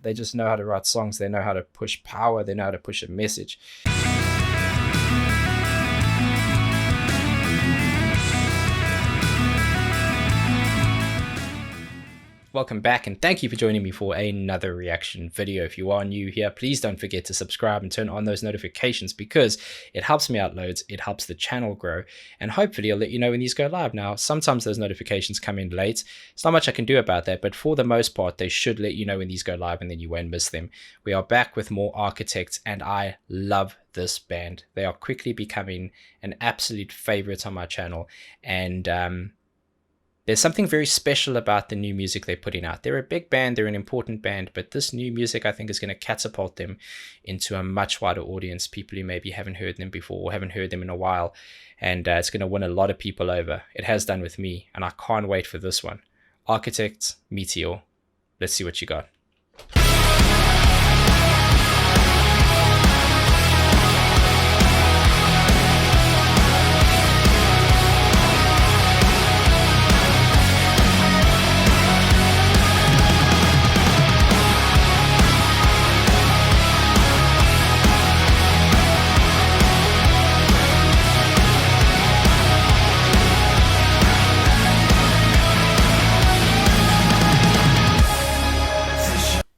They just know how to write songs. They know how to push power. They know how to push a message. Welcome back, and thank you for joining me for another reaction video. If you are new here, please don't forget to subscribe and turn on those notifications, because it helps me out loads, it helps the channel grow, and hopefully I'll let you know when these go live. Now, sometimes those notifications come in late. There's not much I can do about that, but for the most part, they should let you know when these go live, and then you won't miss them. We are back with more Architects, and I love this band. They are quickly becoming an absolute favorite on my channel, and there's something very special about the new music they're putting out. They're a big band, they're an important band, but this new music I think is going to catapult them into a much wider audience, people who maybe haven't heard them before or haven't heard them in a while, and it's going to win a lot of people over. It has done with me, and I can't wait for this one. Architects, Meteor. Let's see what you got.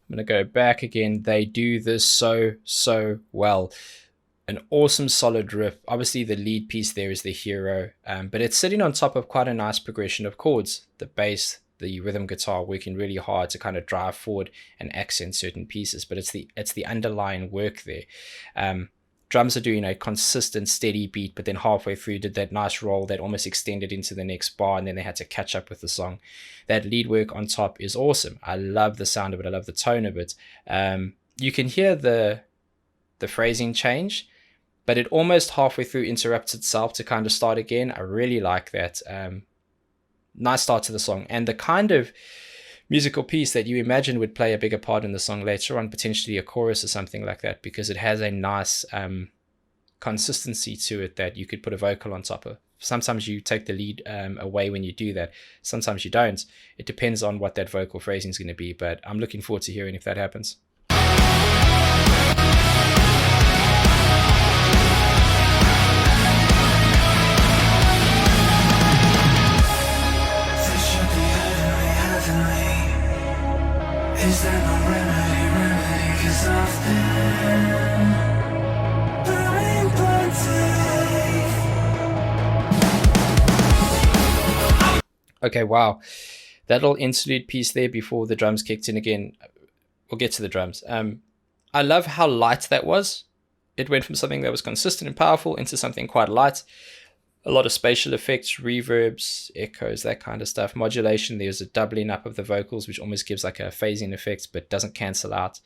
I'm going to go back again. They do this so well. An awesome solid riff. Obviously the lead piece there is the hero, but it's sitting on top of quite a nice progression of chords. The bass, the rhythm guitar working really hard to kind of drive forward and accent certain pieces, but it's the underlying work there. Drums are doing a consistent steady beat, but then halfway through did that nice roll that almost extended into the next bar, and then they had to catch up with the song. That lead work on top is awesome. I love the sound of it. I love the tone of it. You can hear the phrasing change, but it almost halfway through interrupts itself to kind of start again. I really like that. Nice start to the song, and the kind of musical piece that you imagine would play a bigger part in the song later on, potentially a chorus or something like that, because it has a nice consistency to it that you could put a vocal on top of. Sometimes you take the lead away when you do that. Sometimes you don't. It depends on what that vocal phrasing is going to be, but I'm looking forward to hearing if that happens. Is there no remedy, 'cause I've been burning plenty. Okay, wow. That little interlude piece there before the drums kicked in again. We'll get to the drums. I love how light that was. It went from something that was consistent and powerful into something quite light. A lot of spatial effects, reverbs, echoes, that kind of stuff. Modulation, there's a doubling up of the vocals, which almost gives like a phasing effect, but doesn't cancel out.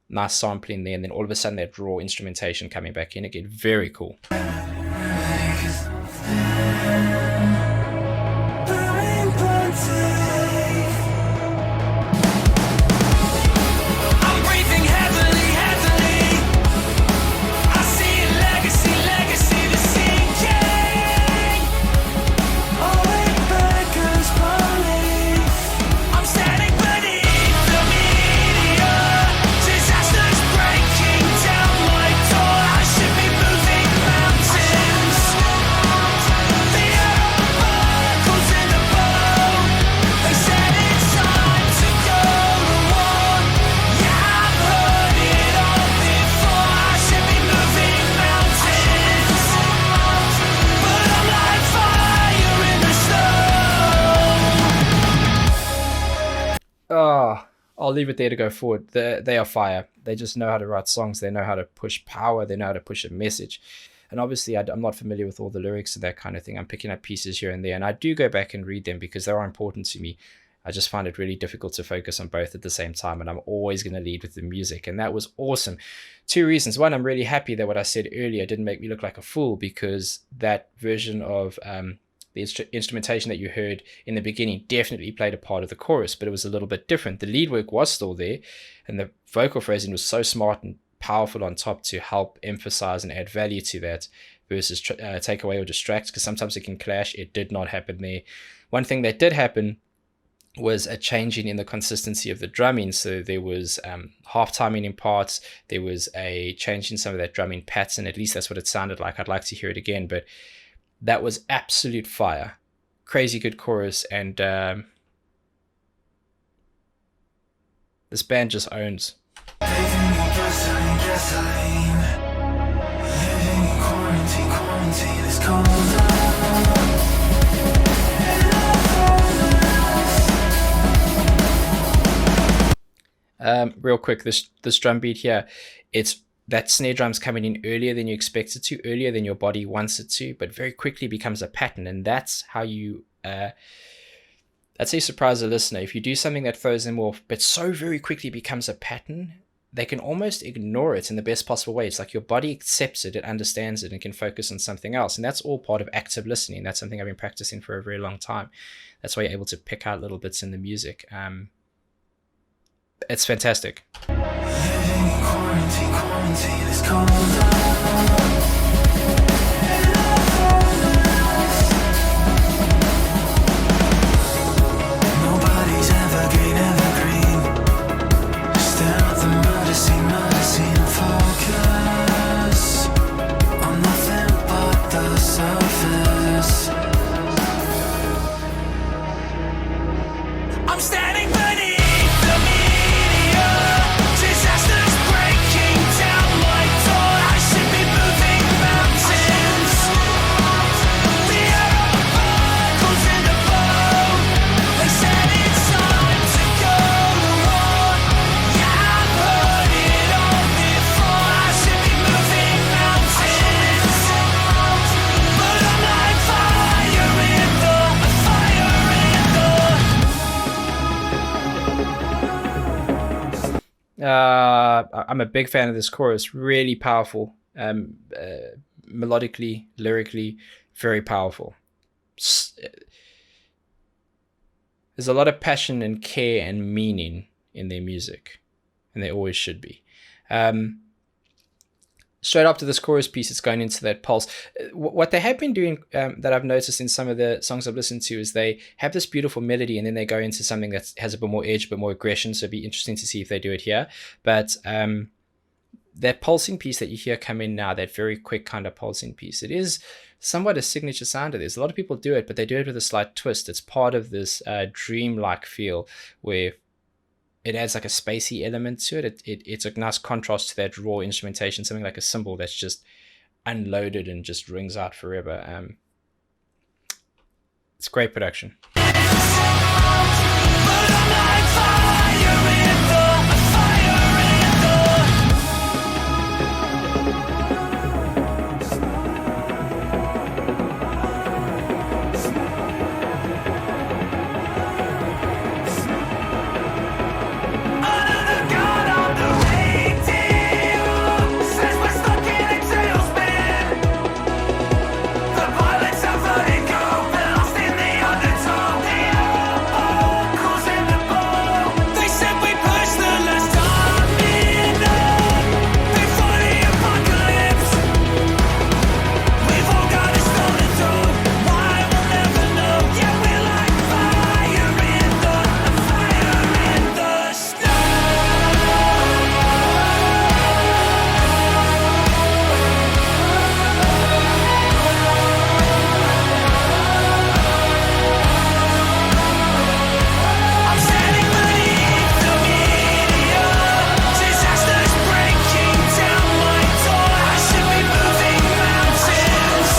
Nice sampling there, and then all of a sudden that raw instrumentation coming back in again. Very cool. Oh, I'll leave it there to go forward. They are fire. They just know how to write songs. They know how to push power. They know how to push a message. And obviously, I'm not familiar with all the lyrics and that kind of thing. I'm picking up pieces here and there, and I do go back and read them because they are important to me. I just find it really difficult to focus on both at the same time, and I'm always going to lead with the music, and that was awesome. Two reasons. One, I'm really happy that what I said earlier didn't make me look like a fool, because that version of the instrumentation that you heard in the beginning definitely played a part of the chorus, but it was a little bit different. The lead work was still there, and the vocal phrasing was so smart and powerful on top to help emphasize and add value to that versus take away or distract, because sometimes it can clash. It did not happen there. One thing that did happen was a changing in the consistency of the drumming. So there was half timing in parts. There was a change in some of that drumming pattern. At least that's what it sounded like. I'd like to hear it again, but that was absolute fire. Crazy good chorus, and this band just owns. Bathing in gasoline, gasoline. Living in quarantine, quarantine is cold. Real quick, this drum beat here, it's that snare drum's coming in earlier than you expect it to, earlier than your body wants it to, but very quickly becomes a pattern, and that's how you that's how you surprise a listener. If you do something that throws them off, but so very quickly becomes a pattern, they can almost ignore it in the best possible way. It's like your body accepts it, it understands it, and can focus on something else. And that's all part of active listening. That's something I've been practicing for a very long time. That's why you're able to pick out little bits in the music. It's fantastic. Living in quarantine, quarantine is cold. Nobody's evergreen, evergreen. Stare at the murder scene, focus on nothing but the surface. I'm standing beneath the meteor. Disasters breaking down my door. I should be moving mountains. The air on the buckles in the bow. They said it's time to go to war. Yeah, I've heard it all before. I should be moving mountains. But I'm like fire in the, fire in the. I'm a big fan of this chorus. Really powerful, melodically, lyrically, very powerful. There's a lot of passion and care and meaning in their music, and there always should be. Straight after this chorus piece, it's going into that pulse. What they have been doing, that I've noticed in some of the songs I've listened to, is they have this beautiful melody and then they go into something that has a bit more edge, a bit more aggression. So it'd be interesting to see if they do it here. But that pulsing piece that you hear come in now, that very quick kind of pulsing piece, it is somewhat a signature sound of this. A lot of people do it, but they do it with a slight twist. It's part of this dreamlike feel where it adds like a spacey element to it. It's a nice contrast to that raw instrumentation, something like a cymbal that's just unloaded and just rings out forever. It's great production. But I'm like fire in the, fire in the. Another god on the radio says we're stuck in a tailspin. The pilots have vertigo, they're lost in the undertow. The buckles in the bow. They said we pushed the last domino before the apocalypse. We've all got a stolen throat. Why we'll never know. Yeah, we're like fire in the, fire in the snow. I'm standing beneath the meteor. Disasters breaking down my door. I should be moving mountains.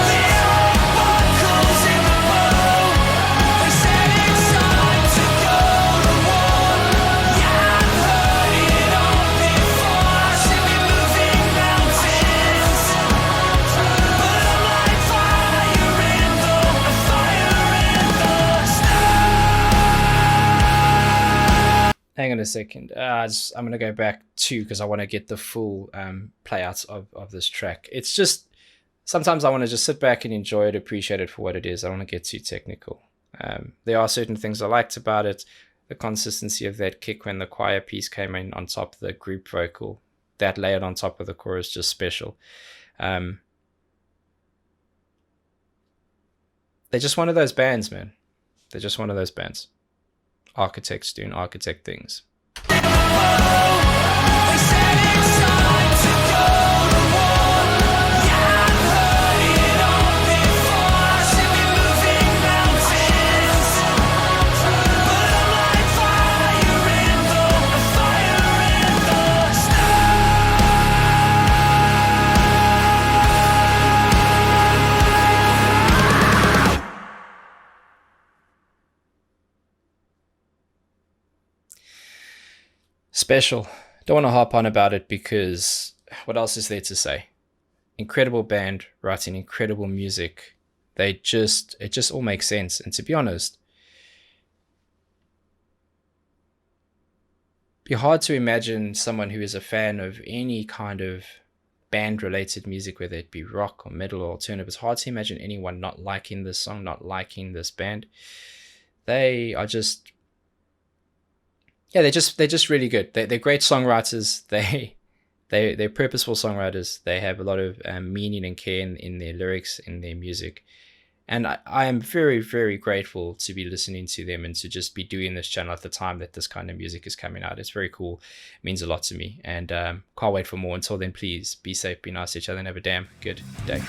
The air buckles in the bow. They said it's time to go to war. Yeah, I've heard it all before. I should be moving mountains. But I'm like fire in the, fire in the snow. Hang on a second. I'm going to go back too because I want to get the full playouts of this track. It's just sometimes I want to just sit back and enjoy it, appreciate it for what it is. I don't want to get too technical. There are certain things I liked about it. The consistency of that kick when the choir piece came in on top of the group vocal, that layered on top of the chorus, just special. They're just one of those bands, man. They're just one of those bands. Architects doing architect things. They said it's time to go to war. Yeah, I've heard it all before. Should be moving mountains, but I'm like fire in the snow. Special. Don't want to harp on about it because what else is there to say? Incredible band writing incredible music. It just all makes sense. And to be honest, it'd be hard to imagine someone who is a fan of any kind of band related music, whether it be rock or metal or alternative. It's hard to imagine anyone not liking this song, not liking this band. They are just, yeah, they're just really good. They're great songwriters. They're purposeful songwriters. They have a lot of meaning and care in their lyrics, in their music. And I am very, very grateful to be listening to them and to just be doing this channel at the time that this kind of music is coming out. It's very cool. It means a lot to me. And can't wait for more. Until then, please be safe, be nice to each other, and have a damn good day.